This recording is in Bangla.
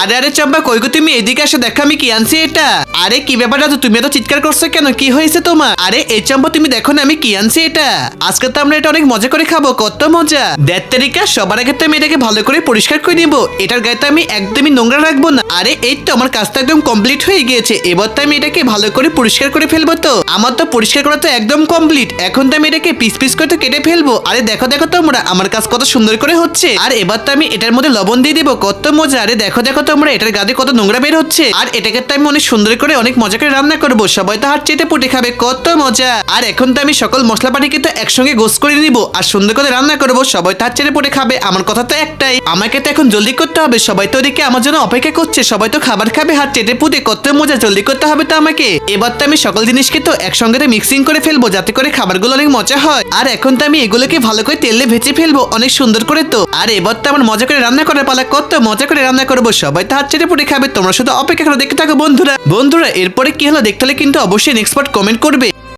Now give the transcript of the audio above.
আরে আরে চম্পা, কই গো তুমি? এদিকে আসো, দেখো আমি কি আনছি এটা। আরে কি ব্যাপার রাজু, তুমি এত চিৎকার করছো কেন? কি হয়েছে তোমার? আরে এই চম্পা, তুমি দেখো না আমি কি আনছি এটা। আজকে তো আমরা এটা অনেক মজা করে খাবো, কত মজা। দেড় তারিখা সবার আগে তো আমি এটাকে ভালো করে পরিষ্কার করে নিবো। এটার গায়ে তো আমি একদমই নোংরা রাখবো না। আরে এই তো আমার কাজটা একদম কমপ্লিট হয়ে গিয়েছে। এবার তো আমি এটাকে ভালো করে পরিষ্কার করে ফেলবো। তো আমার তো পরিষ্কার করা তো একদম কমপ্লিট। এখন তো আমি এটাকে পিস পিস করে তো কেটে ফেলবো। আরে দেখো দেখো তোমরা, আমার কাজ কত সুন্দর করে হচ্ছে। আর এবার তো আমি এটার মধ্যে লবণ দিয়ে দিবো, কত মজা। আরে দেখো দেখো তোমরা, এটার গায়ে কত নোংরা বের হচ্ছে। আর এটাকে তো আমি অনেক সুন্দর করে অনেক মজা করে রান্না করবো। সবাই তো হাত চেটে পুটে খাবে, কত মজা। আর এখন তো আমি সকল মশলাপাতিকে তো একসঙ্গে গোস করে নিব আর সুন্দর করে রান্না করবো। সবাই তো হাত চেটে পুটে খাবে। আমার কথা তো একটাই, আমাকে তো এখন জলদি করতে হবে। সবাই তো ওদিকে আমার জন্য অপেক্ষা করছে। সবাই তো খাবার খাবে হাত চেটে পুটে, কত মজা। জলদি করতে হবে তো আমাকে। এবার তো আমি সকল জিনিসকে তো একসঙ্গে মিক্সিং করে ফেলবো, যাতে করে খাবারগুলো অনেক মজা হয়। আর এখন তো আমি এগুলোকে ভালো করে তেলে ভেজে ফেলবো অনেক সুন্দর করে। তো আর এবার তো আমার মজা করে রান্না করার পালা, কত মজা করে রান্না করবো। সবাই তো হাত চেটে পুটে খাবে। তোমরা শুধু অপেক্ষা করে দেখতে থাকো বন্ধুরা। বন্ধুরা এরপরে কি হলো দেখতে হলে কিন্তু অবশ্যই নেক্সট পার্ট কমেন্ট করবে।